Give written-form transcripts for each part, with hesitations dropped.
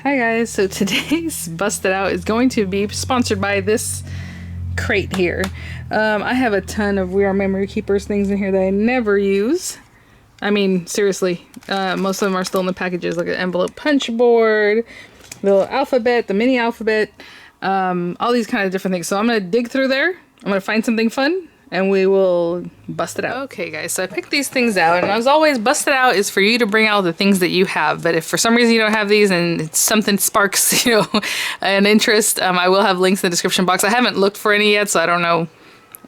Hi guys, so today's Busted Out is going to be sponsored by this crate here. I have a ton of We Are Memory Keepers things in here that I never use. I mean, seriously, most of them are still in the packages, like an envelope punch board, the little alphabet, the mini alphabet, all these kind of different things. So I'm going to dig through there, I'm going to find something fun, and we will bust it out. Okay guys, so I picked these things out, and as always, Busted Out is for you to bring out the things that you have, but if for some reason you don't have these and it's something sparks, you know, an interest, I will have links in the description box. I haven't looked for any yet, so I don't know,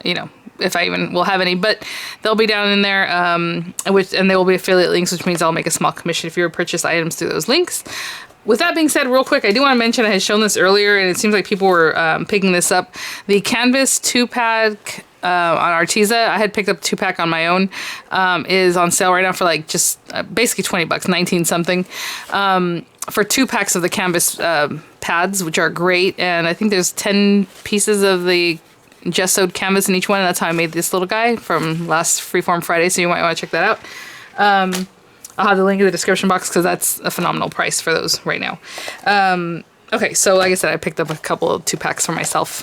you know, if I even will have any, but they'll be down in there, and they will be affiliate links, which means I'll make a small commission if you purchase items through those links. With that being said, real quick, I do want to mention I had shown this earlier, and it seems like people were picking this up. The Canvas 2-pack on Arteza, I had picked up 2-pack on my own, is on sale right now for like just basically 20 bucks, 19 something, for 2 packs of the Canvas pads, which are great. And I think there's 10 pieces of the just sewed canvas in each one, and that's how I made this little guy from last Freeform Friday, so you might want to check that out. I'll have the link in the description box because that's a phenomenal price for those right now. Okay, so like I said, I picked up a couple of 2-packs for myself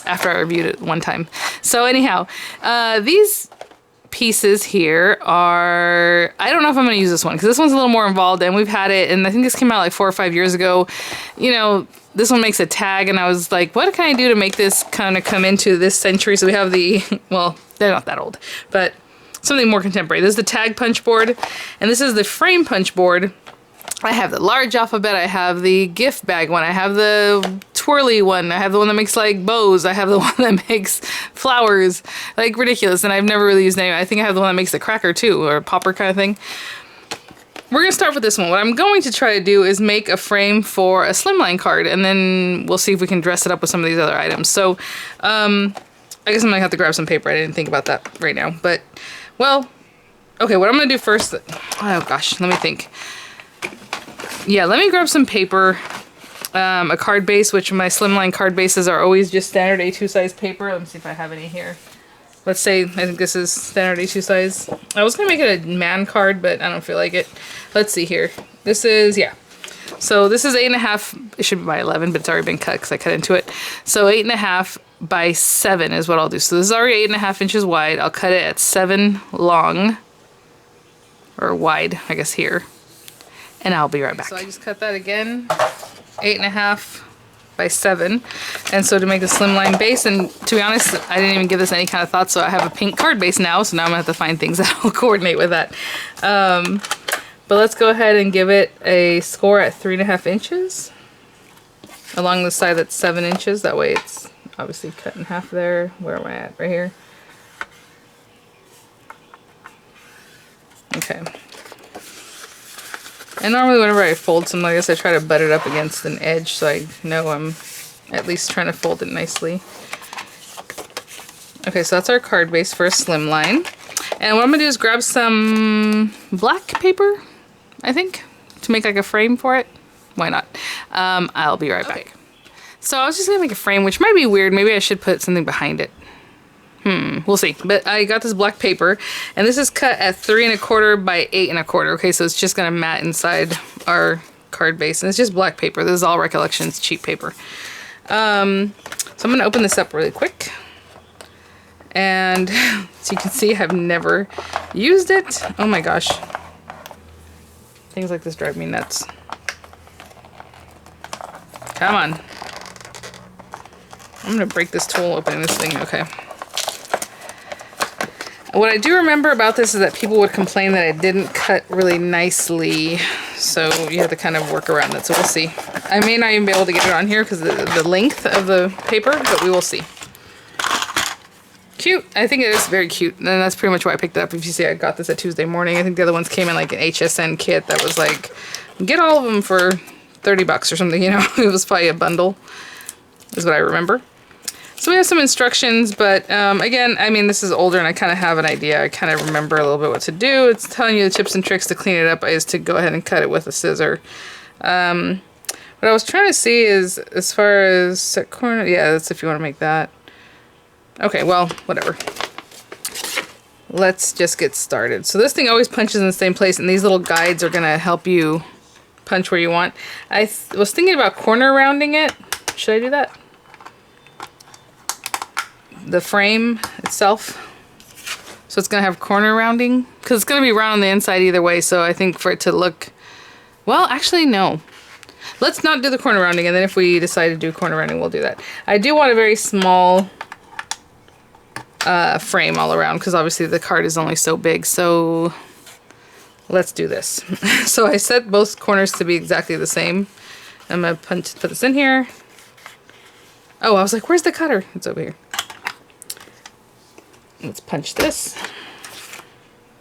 after I reviewed it one time. So anyhow, these pieces here are, I don't know if I'm going to use this one because this one's a little more involved, and we've had it, and I think this came out like 4 or 5 years ago. You know, this one makes a tag, and I was like, what can I do to make this kind of come into this century? So we have the, well, they're not that old, but something more contemporary. This is the tag punch board, and this is the frame punch board. I have the large alphabet, I have the gift bag one, I have the twirly one, I have the one that makes like bows, I have the one that makes flowers, like ridiculous, and I've never really used any. I think I have the one that makes the cracker too, or a popper kind of thing. We're going to start with this one. What I'm going to try to do is make a frame for a slimline card, and then we'll see if we can dress it up with some of these other items. So, I guess I'm going to have to grab some paper. I didn't think about that right now, but, well, okay, what I'm going to do first, oh gosh, let me think. Yeah, let me grab some paper, a card base, which my slimline card bases are always just standard A2 size paper. Let me see if I have any here. Let's say, I think this is standard A2 size. I was going to make it a man card, but I don't feel like it. Let's see here. This is, yeah. So this is 8.5, it should be by 11, but it's already been cut because I cut into it. So 8.5 by 7 is what I'll do. So this is already 8.5 inches wide. I'll cut it at 7 long, or wide, I guess here. And I'll be right back. So I just cut that again, 8.5 by 7. And so to make the slimline base, and to be honest, I didn't even give this any kind of thought, so I have a pink card base now, so now I'm gonna have to find things that will coordinate with that. But let's go ahead and give it a score at 3.5 inches along the side that's 7 inches. That way it's obviously cut in half there. Where am I at? Right here. Okay. And normally whenever I fold something like this, I try to butt it up against an edge so I know I'm at least trying to fold it nicely. Okay, so that's our card base for a slimline. And what I'm going to do is grab some black paper, I think, to make like a frame for it. Why not? I'll be right back. So I was just going to make a frame, which might be weird. Maybe I should put something behind it. We'll see. But I got this black paper, and this is cut at 3.25 by 8.25. Okay, so it's just gonna mat inside our card base, and it's just black paper. This is all Recollections cheap paper. So I'm gonna open this up really quick, and so you can see I've never used it. Oh my gosh, things like this drive me nuts. Come on, I'm gonna break this tool opening this thing. Okay. What I do remember about this is that people would complain that it didn't cut really nicely, so you have to kind of work around it, so we'll see. I may not even be able to get it on here because of the length of the paper, but we will see. Cute. I think it is very cute, and that's pretty much why I picked it up. If you see, I got this at Tuesday morning. I think the other ones came in like an HSN kit that was like, get all of them for 30 bucks or something, you know? It was probably a bundle, is what I remember. So we have some instructions, but again, I mean, this is older and I kind of have an idea. I kind of remember a little bit what to do. It's telling you the tips and tricks to clean it up is to go ahead and cut it with a scissor. What I was trying to see is, as far as set corner, yeah, that's if you want to make that. Okay, well, whatever. Let's just get started. So this thing always punches in the same place, and these little guides are going to help you punch where you want. I was thinking about corner rounding it. Should I do that? The frame itself. So it's gonna have corner rounding because it's gonna be round on the inside either way. So I think for it to look, well, actually no. Let's not do the corner rounding, and then if we decide to do corner rounding, we'll do that. I do want a very small frame all around because obviously the card is only so big. So let's do this. So I set both corners to be exactly the same. I'm gonna put this in here. Oh, I was like, where's the cutter? It's over here. Let's punch this.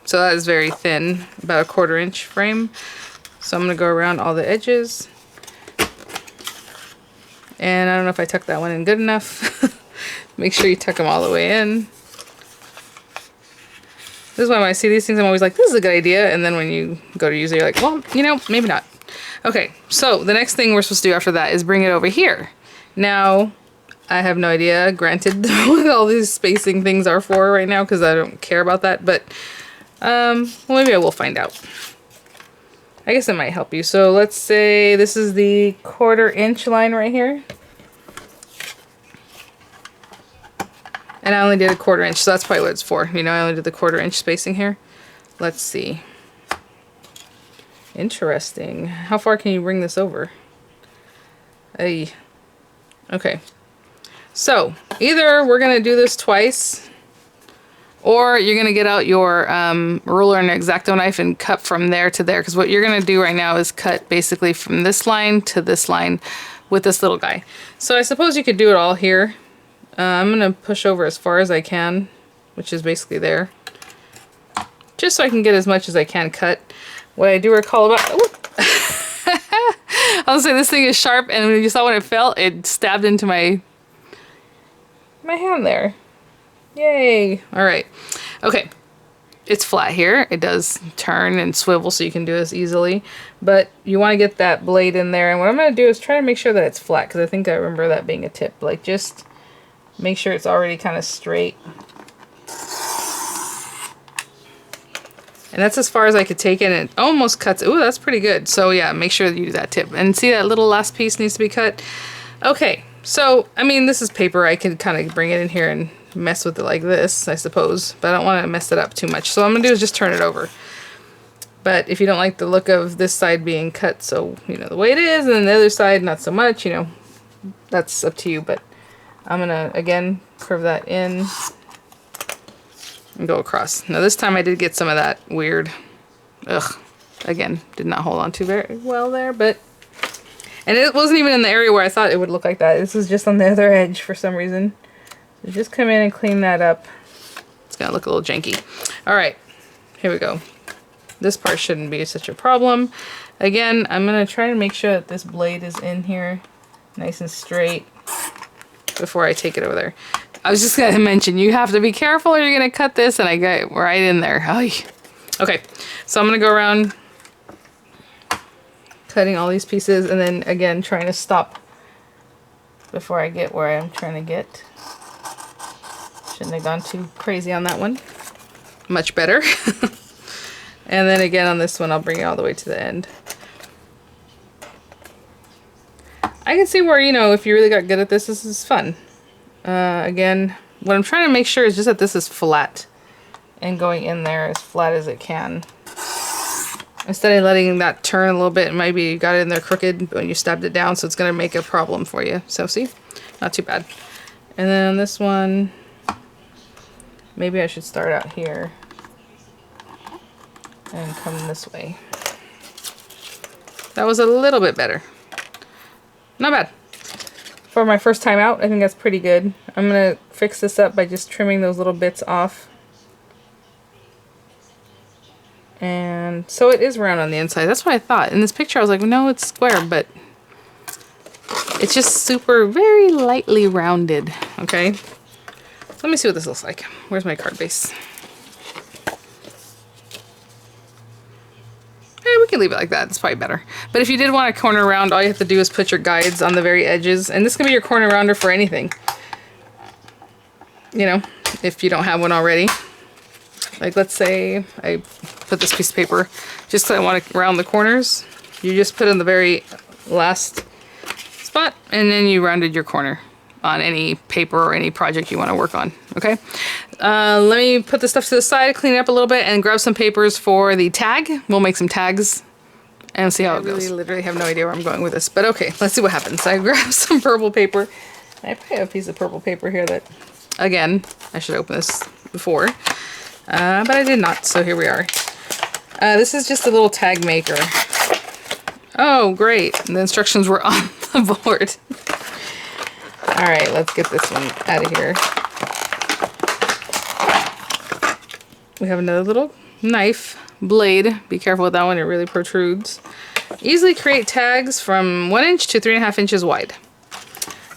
So that is very thin, about a 1/4 inch frame. So I'm gonna go around all the edges. And I don't know if I tucked that one in good enough. Make sure you tuck them all the way in. This is why when I see these things, I'm always like, this is a good idea. And then when you go to use it, you're like, well, you know, maybe not. Okay, so the next thing we're supposed to do after that is bring it over here. Now, I have no idea, granted, what all these spacing things are for right now, because I don't care about that. But, well, maybe I will find out. I guess it might help you. So let's say this is the 1/4 inch line right here. And I only did a 1/4 inch, so that's probably what it's for. You know, I only did the 1/4 inch spacing here. Let's see. Interesting. How far can you bring this over? Ay. Okay. So, either we're going to do this twice, or you're going to get out your ruler and X-Acto knife and cut from there to there. Because what you're going to do right now is cut basically from this line to this line with this little guy. So I suppose you could do it all here. I'm going to push over as far as I can, which is basically there. Just so I can get as much as I can cut. What I do recall about... I was saying this thing is sharp, and when you saw when it fell, it stabbed into my hand there. Yay! Alright. Okay. It's flat here. It does turn and swivel, so you can do this easily. But you want to get that blade in there. And what I'm going to do is try to make sure that it's flat, because I think I remember that being a tip. Like, just make sure it's already kind of straight. And that's as far as I could take it, and it almost cuts. Ooh, that's pretty good. So yeah, make sure that you do that tip. And see that little last piece needs to be cut? Okay, so, I mean, this is paper. I can kind of bring it in here and mess with it like this, I suppose. But I don't want to mess it up too much. So what I'm going to do is just turn it over. But if you don't like the look of this side being cut, so, you know, the way it is, and then the other side, not so much, you know, that's up to you. But I'm going to, again, curve that in and go across. Now this time I did get some of that weird, again, did not hold on to very well there, but, and it wasn't even in the area where I thought it would look like that. This was just on the other edge for some reason. So just come in and clean that up. It's gonna look a little janky. All right, here we go. This part shouldn't be such a problem. Again, I'm gonna try to make sure that this blade is in here nice and straight before I take it over there. I was just going to mention, you have to be careful or you're going to cut this, and I got right in there. Okay, so I'm going to go around cutting all these pieces, and then again trying to stop before I get where I'm trying to get. Shouldn't have gone too crazy on that one. Much better. And then again on this one, I'll bring it all the way to the end. I can see where, you know, if you really got good at this, this is fun. Again, what I'm trying to make sure is just that this is flat and going in there as flat as it can. Instead of letting that turn a little bit, maybe you got it in there crooked when you stabbed it down, so it's going to make a problem for you. So see, not too bad. And then on this one, maybe I should start out here and come this way. That was a little bit better. Not bad. For my first time out, I think that's pretty good. I'm going to fix this up by just trimming those little bits off. And so it is round on the inside. That's what I thought. In this picture, I was like, no, it's square, but it's just super, very lightly rounded. Okay. So let me see what this looks like. Where's my card base? We can leave it like that. It's probably better. But if you did want a corner round, all you have to do is put your guides on the very edges. And this can be your corner rounder for anything. You know, if you don't have one already. Like, let's say I put this piece of paper just because I want to round the corners. You just put in the very last spot, and then you rounded your corner on any paper or any project you want to work on. Okay, let me put the stuff to the side, clean it up a little bit, and grab some papers for the tag. We'll make some tags and see how it goes. I literally have no idea where I'm going with this, but okay, let's see what happens. I grabbed some purple paper. I probably have a piece of purple paper here that, again, I should open this before, but I did not, so here we are. This is just a little tag maker. Oh, great. The instructions were on the board. All right, let's get this one out of here. We have another little knife blade. Be careful with that one, it really protrudes. Easily create tags from 1 inch to 3.5 inches wide.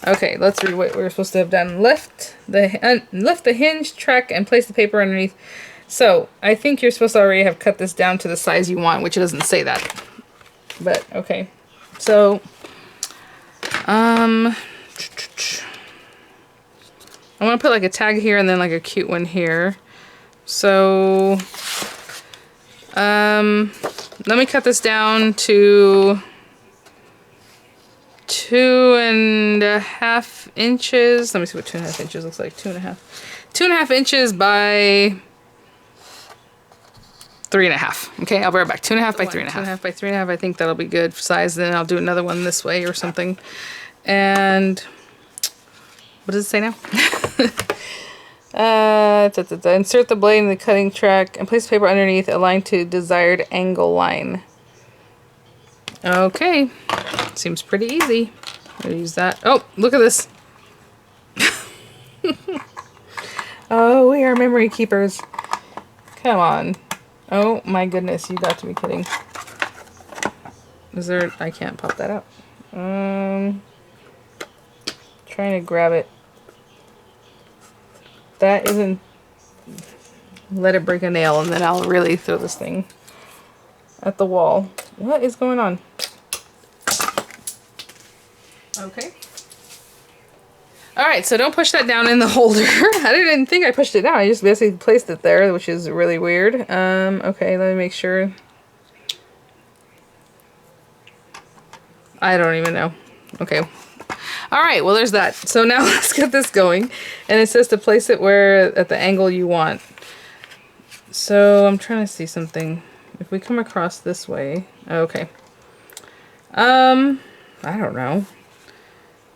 Okay, let's read what we're supposed to have done. Lift the hinge track and place the paper underneath. So, I think you're supposed to already have cut this down to the size you want, which it doesn't say that. But, okay. So, I want to put like a tag here and then like a cute one here. So, let me cut this down to 2.5 inches. Let me see what 2.5 inches looks like. 2.5 inches by 3.5. Okay, I'll be right back. 2.5 by 3.5. 2.5 by 3.5. I think that'll be good size. Then I'll do another one this way or something. And what does it say now? Insert the blade in the cutting track and place the paper underneath, align to desired angle line. Okay, seems pretty easy. I'll use that. Oh, look at this. Oh, we are memory keepers. Come on. Oh my goodness, you got to be kidding. Is there, I can't pop that out. Trying to grab it. That isn't, let it break a nail and then I'll really throw this thing at the wall. What is going on? Okay. Alright, so don't push that down in the holder. I didn't think I pushed it down. I just basically placed it there, which is really weird. Okay, let me make sure. I don't even know. Okay. Alright, well there's that. So now let's get this going. And it says to place it where at the angle you want. So I'm trying to see something. If we come across this way. Okay. I don't know.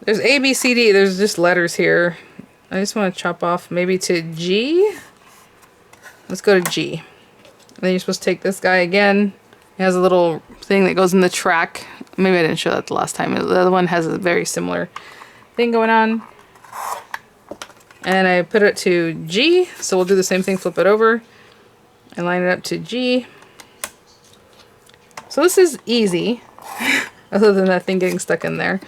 There's A, B, C, D. There's just letters here. I just want to chop off maybe to G. Let's go to G. And then you're supposed to take this guy again. It has a little thing that goes in the track. Maybe I didn't show that the last time. The other one has a very similar thing going on. And I put it to G. So we'll do the same thing. Flip it over. And line it up to G. So this is easy. Other than that thing getting stuck in there.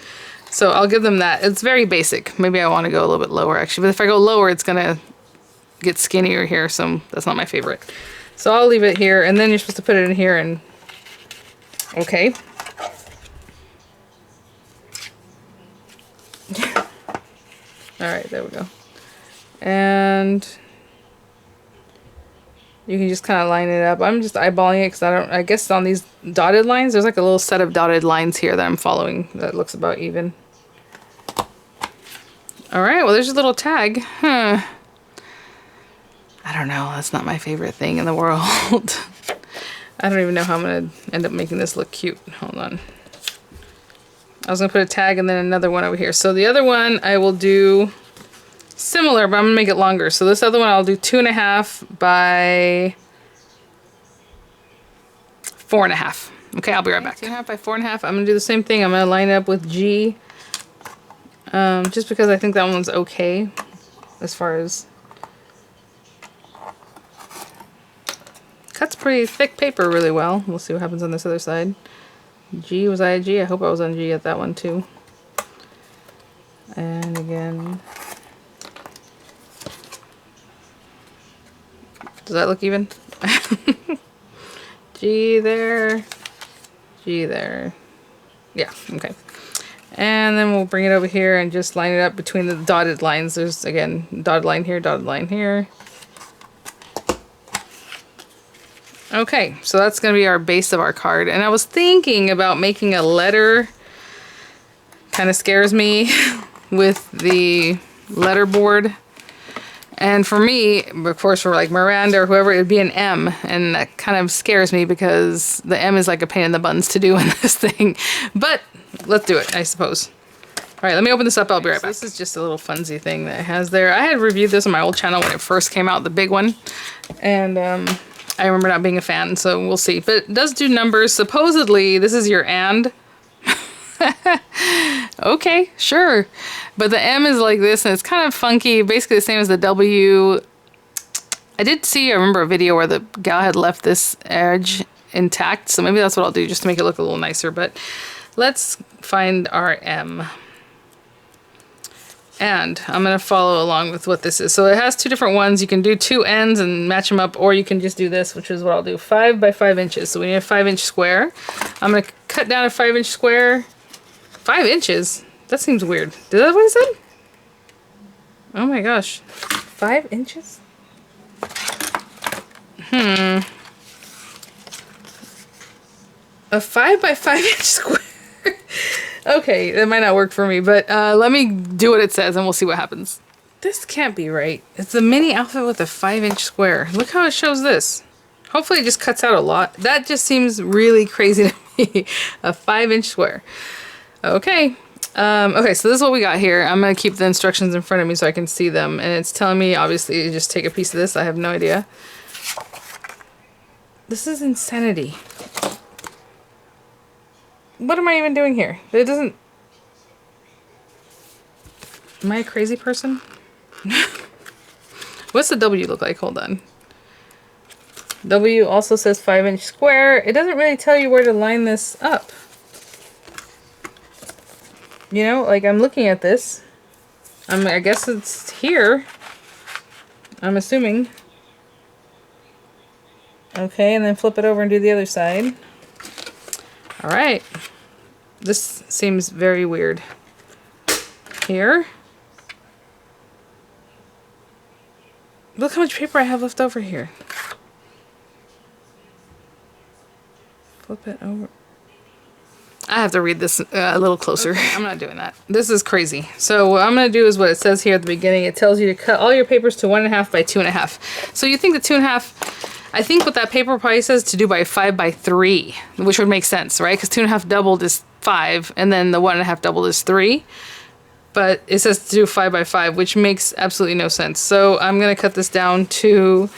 So I'll give them that. It's very basic. Maybe I want to go a little bit lower actually. But if I go lower, it's going to get skinnier here. So that's not my favorite. So I'll leave it here. And then you're supposed to put it in here and... Okay. Alright, there we go. And... you can just kind of line it up. I'm just eyeballing it because I guess on these dotted lines, there's like a little set of dotted lines here that I'm following that looks about even. Alright, well there's a little tag. Huh. I don't know, that's not my favorite thing in the world. I don't even know how I'm going to end up making this look cute. Hold on. I was going to put a tag and then another one over here. So the other one I will do similar, but I'm going to make it longer. So this other one I'll do 2.5 by 4.5. Okay, I'll be right back. 2.5 by 4.5. I'm going to do the same thing. I'm going to line it up with G. Just because I think that one's okay as far as... cuts pretty thick paper really well. We'll see what happens on this other side. G, was I a G? I hope I was on G at that one too. And again... does that look even? G there. G there. Yeah, okay. And then we'll bring it over here and just line it up between the dotted lines. There's, again, dotted line here, dotted line here. Okay, so that's going to be our base of our card. And I was thinking about making a letter. Kind of scares me with the letterboard. And for me, of course, for like Miranda or whoever, it would be an M. And that kind of scares me because the M is like a pain in the buttons to do in this thing. But let's do it, I suppose. All right, let me open this up. I'll be right back. This is just a little funsy thing that it has there. I had reviewed this on my old channel when it first came out, the big one. And I remember not being a fan, so we'll see. But it does do numbers. Supposedly, this is your and. Okay, sure. But the M is like this, and it's kind of funky. Basically the same as the W. I remember a video where the gal had left this edge intact. So maybe that's what I'll do just to make it look a little nicer. But let's find our M. And I'm going to follow along with what this is. So it has two different ones. You can do two ends and match them up, or you can just do this, which is what I'll do. 5 by 5 inches. So we need a 5-inch square. I'm going to cut down a 5-inch square. 5 inches? That seems weird. Is that what I said? Oh my gosh. 5 inches? A 5 by 5 inch square. Okay, that might not work for me, but let me do what it says and we'll see what happens. This can't be right. It's a mini outfit with a 5-inch square. Look how it shows this. Hopefully it just cuts out a lot. That just seems really crazy to me. A 5-inch square. Okay. Okay, so this is what we got here. I'm going to keep the instructions in front of me so I can see them. And it's telling me, obviously, to just take a piece of this. I have no idea. This is insanity. What am I even doing here? It doesn't... Am I a crazy person? What's the W look like? Hold on. W also says 5-inch square. It doesn't really tell you where to line this up. You know, like I'm looking at this. I guess it's here. I'm assuming. Okay, and then flip it over and do the other side. Alright. This seems very weird. Here. Look how much paper I have left over here. Flip it over. I have to read this a little closer. Okay, I'm not doing that. This is crazy. So what I'm going to do is what it says here at the beginning. It tells you to cut all your papers to 1.5 by 2.5. So you think the 2.5... I think what that paper probably says to do by 5 by 3, which would make sense, right? Because 2.5 doubled is 5, and then the 1.5 doubled is 3. But it says to do 5 by 5, which makes absolutely no sense. So I'm going to cut this down to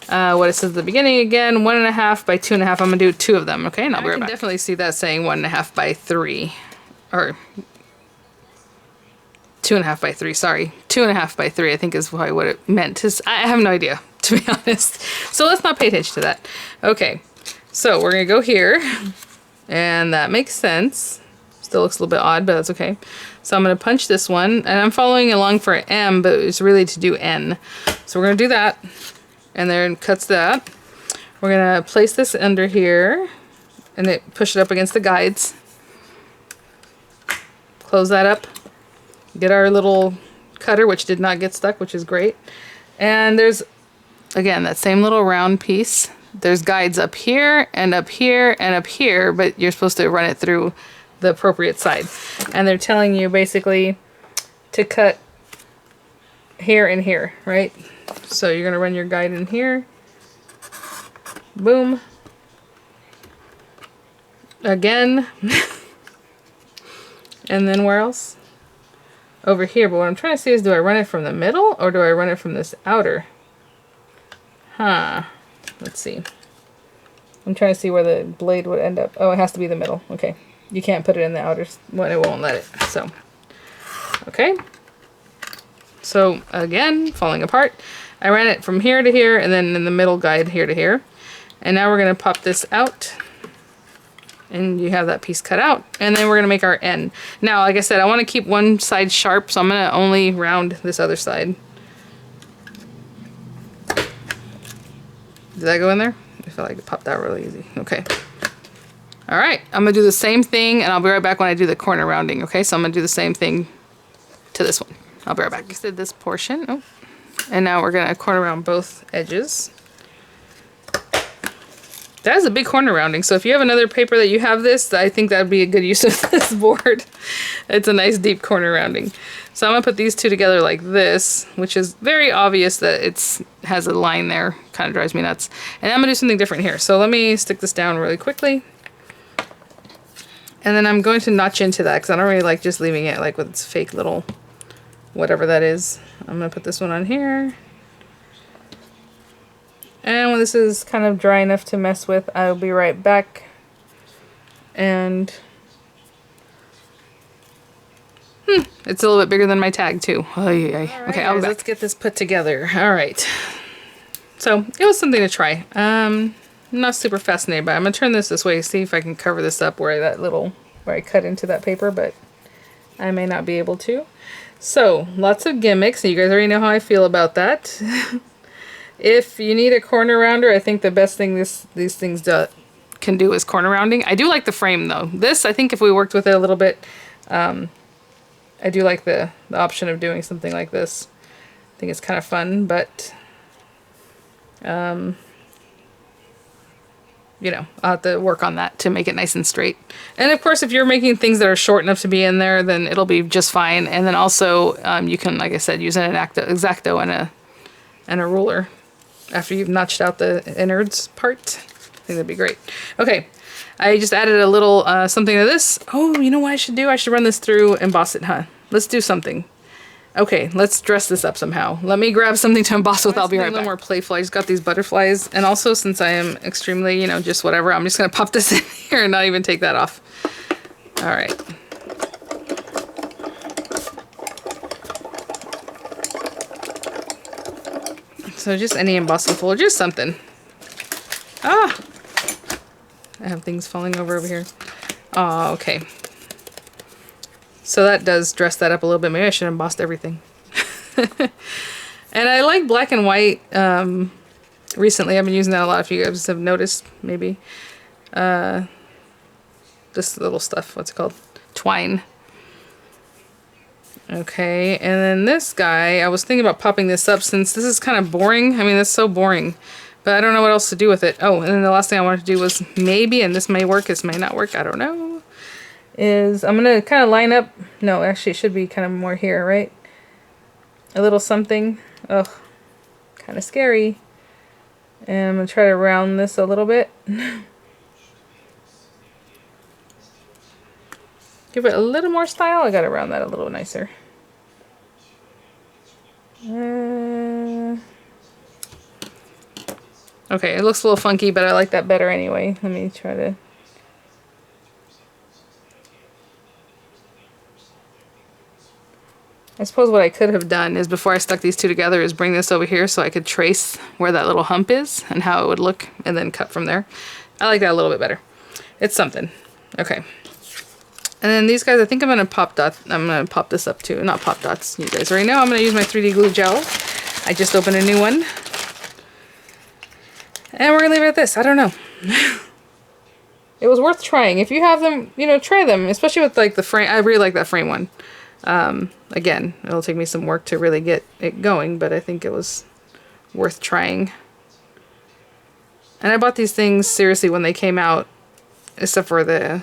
what it says at the beginning again, 1.5 by 2.5. I'm going to do 2 of them, okay? And I'll be right back. I can definitely see that saying 1.5 by 3. Or 2.5 by 3, sorry. 2.5 by 3, I think is probably what it meant. I have no idea, to be honest. So let's not pay attention to that. Okay, so we're going to go here. And that makes sense. Still looks a little bit odd, but that's okay. So I'm going to punch this one. And I'm following along for M, but it's really to do N. So we're going to do that. And then cuts that. We're going to place this under here. And then push it up against the guides. Close that up. Get our little cutter, which did not get stuck, which is great. And there's, again, that same little round piece. There's guides up here and up here and up here, but you're supposed to run it through the appropriate side. And they're telling you basically to cut here and here, right? So you're going to run your guide in here. Boom. Again. And then where else? Over here. But what I'm trying to see is, do I run it from the middle or do I run it from this outer? Huh. Let's see. I'm trying to see where the blade would end up. Oh, it has to be the middle. Okay. You can't put it in the outer one. It won't let it. So, okay. So, again, falling apart. I ran it from here to here and then in the middle guide here to here. And now we're going to pop this out. And you have that piece cut out. And then we're going to make our N. Now, like I said, I want to keep one side sharp, so I'm going to only round this other side. Did that go in there? I feel like it popped out really easy. Okay. Alright, I'm going to do the same thing, and I'll be right back when I do the corner rounding. Okay, so I'm going to do the same thing to this one. I'll be right back. Just did this portion. Oh. And now we're going to corner round both edges. That is a big corner rounding, so if you have another paper that you have this, I think that would be a good use of this board. It's a nice deep corner rounding. So I'm going to put these two together like this, which is very obvious that it has a line there. Kind of drives me nuts. And I'm going to do something different here. So let me stick this down really quickly. And then I'm going to notch into that because I don't really like just leaving it like with its fake little whatever that is. I'm going to put this one on here. And when this is kind of dry enough to mess with, I'll be right back. And it's a little bit bigger than my tag too. Right, okay, guys, let's get this put together. All right. So it was something to try. Not super fascinated by it. I'm gonna turn this way, see if I can cover this up where I cut into that paper, but I may not be able to. So lots of gimmicks. You guys already know how I feel about that. If you need a corner rounder, I think the best thing these things can do is corner rounding. I do like the frame though. This, I think if we worked with it a little bit, I do like the option of doing something like this. I think it's kind of fun, but you know, I'll have to work on that to make it nice and straight. And of course, if you're making things that are short enough to be in there, then it'll be just fine. And then also, you can, like I said, use an X-Acto and a ruler after you've notched out the innards part. I think that'd be great. Okay, I just added a little something to this. Oh, you know what I should do? I should run this through, emboss it, huh? Let's do something. Okay, let's dress this up somehow. Let me grab something to emboss with. I'll be right back. A little more playful. I just got these butterflies, and also since I am extremely, you know, just whatever, I'm just gonna pop this in here and not even take that off. All right. So just any embossing folder, just something. Ah! I have things falling over here. Oh, okay. So that does dress that up a little bit. Maybe I should have embossed everything. And I like black and white recently. I've been using that a lot, if you guys have noticed, maybe. This little stuff, what's it called? Twine. Okay, and then this guy, I was thinking about popping this up since this is kind of boring. I mean, that's so boring. But I don't know what else to do with it. Oh, and then the last thing I wanted to do was maybe, and this may work, this may not work, I don't know, is I'm going to kind of line up, no, actually it should be kind of more here, right? A little something. Ugh, kind of scary. And I'm going to try to round this a little bit. Give it a little more style. I got to round that a little nicer. Okay, it looks a little funky, but I like that better anyway. Let me try to... I suppose what I could have done is before I stuck these two together is bring this over here so I could trace where that little hump is and how it would look and then cut from there. I like that a little bit better. It's something. Okay. And then these guys, I think I'm going to pop this up too. Not pop dots, you guys already know. I'm going to use my 3D glue gel. I just opened a new one. And we're going to leave it at this. I don't know. It was worth trying. If you have them, you know, try them. Especially with like the frame. I really like that frame one. Again, it'll take me some work to really get it going, but I think it was worth trying. And I bought these things seriously when they came out, except for that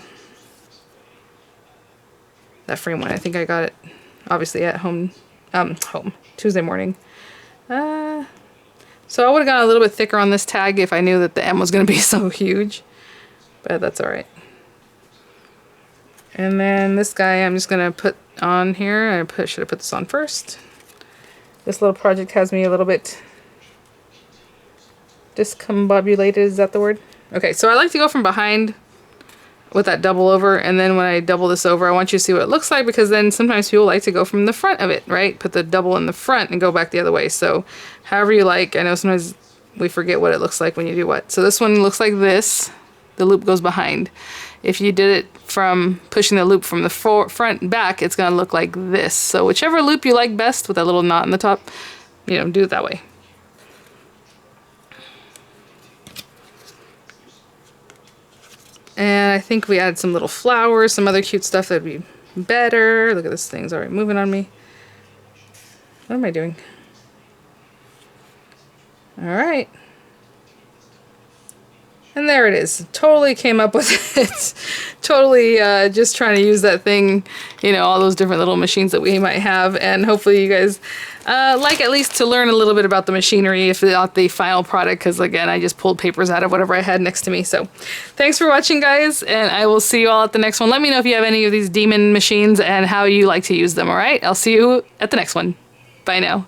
frame one. I think I got it obviously at home Tuesday morning. So I would have gone a little bit thicker on this tag if I knew that the M was going to be so huge, but that's all right. And then this guy I'm just going to put on here. I should have put this on first. This little project has me a little bit discombobulated. Is that the word? Okay, so I like to go from behind with that double over, and then when I double this over, I want you to see what it looks like, because then sometimes people like to go from the front of it, right? Put the double in the front and go back the other way. So however you like. I know sometimes we forget what it looks like when you do what. So this one looks like this. The loop goes behind. If you did it from pushing the loop from the front and back, it's going to look like this. So whichever loop you like best with that little knot in the top, you know, do it that way. And I think we added some little flowers, some other cute stuff that'd be better. Look at this thing's already moving on me. What am I doing? All right. And there it is. Totally came up with it. Totally just trying to use that thing, you know, all those different little machines that we might have. And hopefully you guys like at least to learn a little bit about the machinery, if not the final product, because again, I just pulled papers out of whatever I had next to me. So thanks for watching, guys, and I will see you all at the next one. Let me know if you have any of these demon machines and how you like to use them, all right? I'll see you at the next one. Bye now.